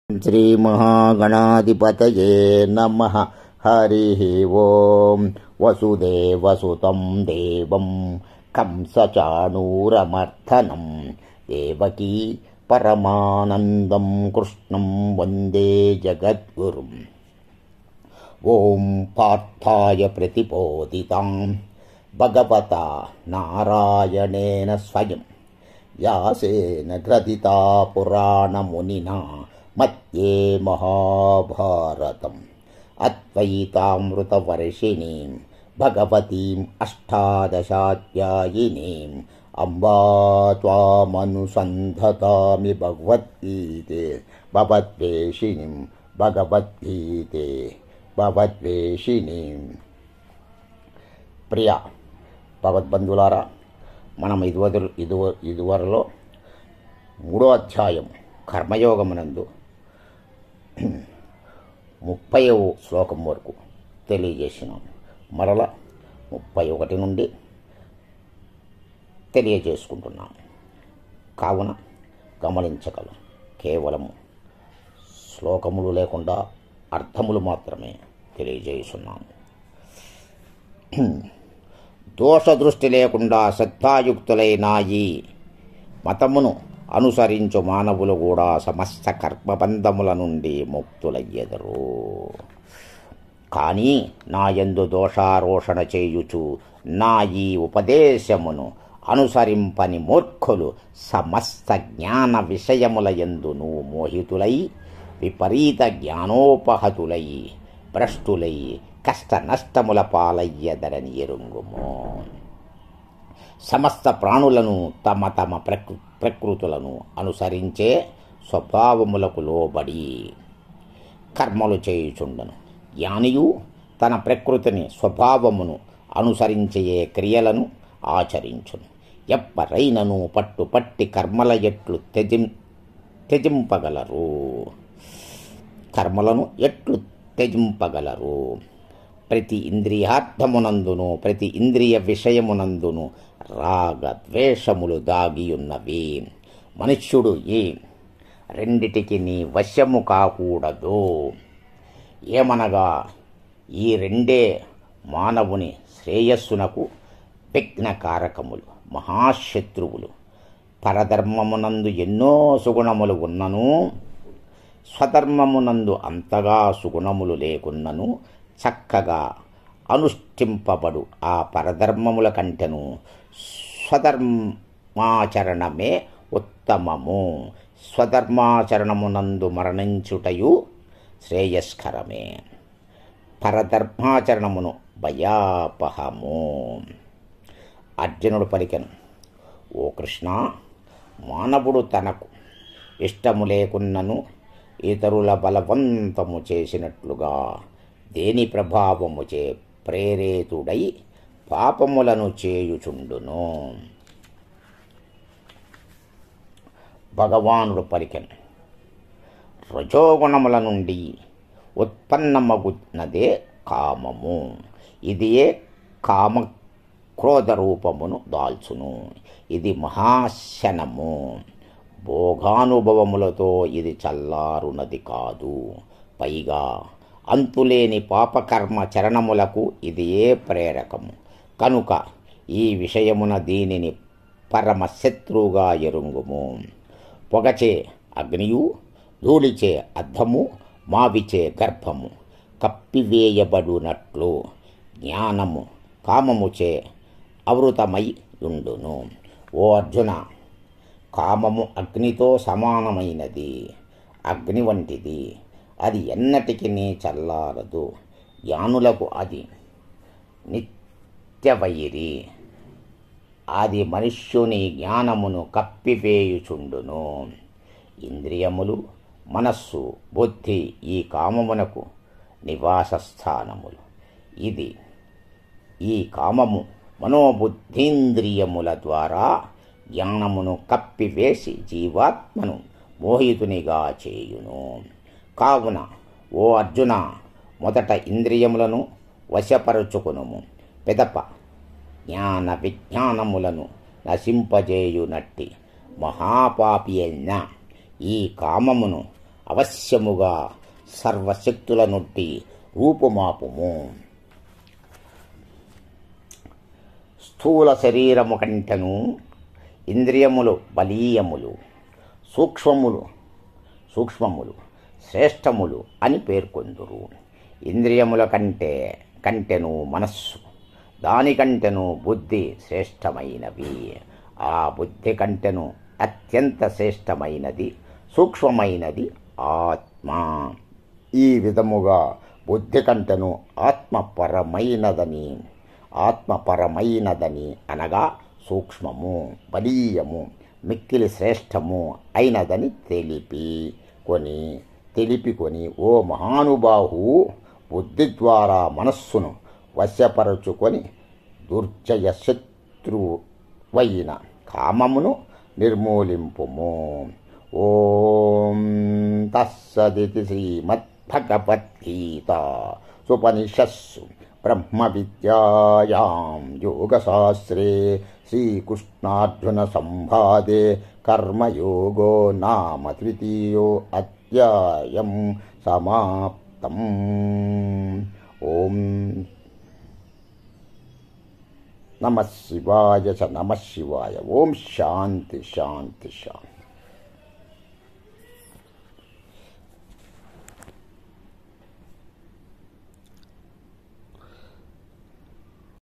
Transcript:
శ్రీమహాగణాధిపతయే నమః. హరి ఓం. వసుదేవసుతం దేవం కంసచాణూరమర్దనం దేవకీ పరమానందం కృష్ణం వందే జగద్గురుం. ఓం పార్థాయ ప్రతిబోధితాం భగవతా నారాయణేన స్వయం వ్యాసేన గ్రథితా పురాణమునినా మధ్యే మహాభారతం. అద్వైతామృతవర్షిణీం భగవతీం అష్టాదశాధ్యాయినీం అంబా త్వామనుసంధతామి భగవద్గీతే భగవద్వేషిణీం. ప్రియ భగవద్బంధులారా, మనం ఇదివరలో 3వ అధ్యాయం కర్మయోగమునందు 30వ శ్లోకం వరకు తెలియజేసినాం. మరల 31 నుండి తెలియజేసుకుంటున్నాం. కావున గమనించగలం. కేవలము శ్లోకములు లేకుండా అర్థములు మాత్రమే తెలియజేస్తున్నాము. దోషదృష్టి లేకుండా శ్రద్ధాయుక్తులైన ఈ మతమును అనుసరించు మానవులు కూడా సమస్త కర్మబంధముల నుండి ముక్తులయ్యెదరు. కానీ నాయందు దోషారోషణ చేయుచు నా ఈ ఉపదేశమును అనుసరింపని మూర్ఖులు సమస్త జ్ఞాన విషయముల యందును మోహితులై విపరీత జ్ఞానోపహతులై భ్రష్టులై కష్ట నష్టముల పాలయ్యదరని ఎరుంగుము. సమస్త ప్రాణులను తమ తమ ప్రకృతులను అనుసరించే స్వభావములకు లోబడి కర్మలు చేయుచుండను. జ్ఞానియు తన ప్రకృతిని స్వభావమును అనుసరించే క్రియలను ఆచరించును. ఎవ్వరైనను పట్టుపట్టి కర్మల ఎట్లు త్యజింపగలరు. కర్మలను ఎట్లు త్యజింపగలరు? ప్రతి ఇంద్రియార్థమునందును ప్రతి ఇంద్రియ విషయమునందును రాగద్వేషములు దాగియున్నవి. మనుష్యుడు ఈ రెండిటికి నీ వశము కాకూడదు. ఏమనగా ఈ రెండే మానవుని శ్రేయస్సునకు విఘ్నకారకములు, మహాశత్రువులు. పరధర్మమునందు ఎన్నో సుగుణములు ఉన్నను, స్వధర్మమునందు అంతగా సుగుణములు లేకున్నను చక్కగా అనుష్ఠింపబడు ఆ పరధర్మముల కంటెను స్వధర్మాచరణమే ఉత్తమము. స్వధర్మాచరణమునందు మరణించుటయు శ్రేయస్కరమే. పరధర్మాచరణమును భయాపహము. అర్జునుడు పలికెను, ఓ కృష్ణ, మానవుడు తనకు ఇష్టము లేకున్నను ఇతరుల బలవంతము చేసినట్లుగా దేని ప్రభావముచే ప్రేరేతుడై పాపములను చేయుచుండును. భగవానుడు పలికెను, రజోగుణముల నుండి ఉత్పన్నమగునదే కామము. ఇదియే కామ క్రోధ రూపమును దాల్చును. ఇది మహాశనము. భోగానుభవములతో ఇది చల్లారునది కాదు. పైగా అంతులేని పాపకర్మ చరణములకు ఇది ఏ ప్రేరకము. కనుక ఈ విషయమున దీనిని పరమశత్రువుగా ఎరుంగుము. పొగచే అగ్నియు, ధూళిచే అద్దము, మావిచే గర్భము కప్పివేయబడునట్లు జ్ఞానము కామముచే ఆవృతమై ఉండును. ఓ అర్జున, కామము అగ్నితో సమానమైనది, అగ్ని వంటిది. అది ఎన్నటికి చల్లారదు. జ్ఞానులకు అది నిత్యవైరి. అది మనుష్యుని జ్ఞానమును కప్పివేయుచుండును. ఇంద్రియములు, మనస్సు, బుద్ధి ఈ కామమునకు నివాస స్థానములు. ఈ కామము మనోబుద్ధీంద్రియముల ద్వారా జ్ఞానమును కప్పివేసి జీవాత్మను మోహితునిగా చేయును. కావున ఓ అర్జున, మొదట ఇంద్రియములను వశపరుచుకునుము. పిదప జ్ఞాన విజ్ఞానములను నశింపజేయునట్టి మహాపాపి అయిన ఈ కామమును అవశ్యముగా సర్వశక్తుల నుండి రూపుమాపుము. స్థూల శరీరము కంటెను ఇంద్రియములు బలీయములు, సూక్ష్మములు శ్రేష్టములు అని పేర్కొందురు. ఇంద్రియముల కంటెను మనస్సు, దానికంటెను బుద్ధి శ్రేష్టమైనవి. ఆ బుద్ధి కంటెను అత్యంత శ్రేష్టమైనది, సూక్ష్మమైనది ఆత్మ. ఈ విధముగా బుద్ధి కంటెను ఆత్మపరమైనదని అనగా సూక్ష్మము, బలీయము, మిక్కిలి శ్రేష్టము అయినదని తెలిపికొని ఓ మహానుభావు, బుద్ధి ద్వారా మనస్సును వశపరచుకొని దుర్జయ శత్రువైన కామమును నిర్మూలింపుము. ఓం తస్సదితి శ్రీమద్భగవద్గీత ఉపనిషత్సు బ్రహ్మ విద్యాయాం యోగశాస్త్రే శ్రీకృష్ణార్జున సంవాదే కర్మయోగో నామ ద్వితీయో అధ్యాయం సమాప్తం. ఓం నమః శివాయ చ నమః శివాయ. ఓం శాంతి శాంతి శాంతి.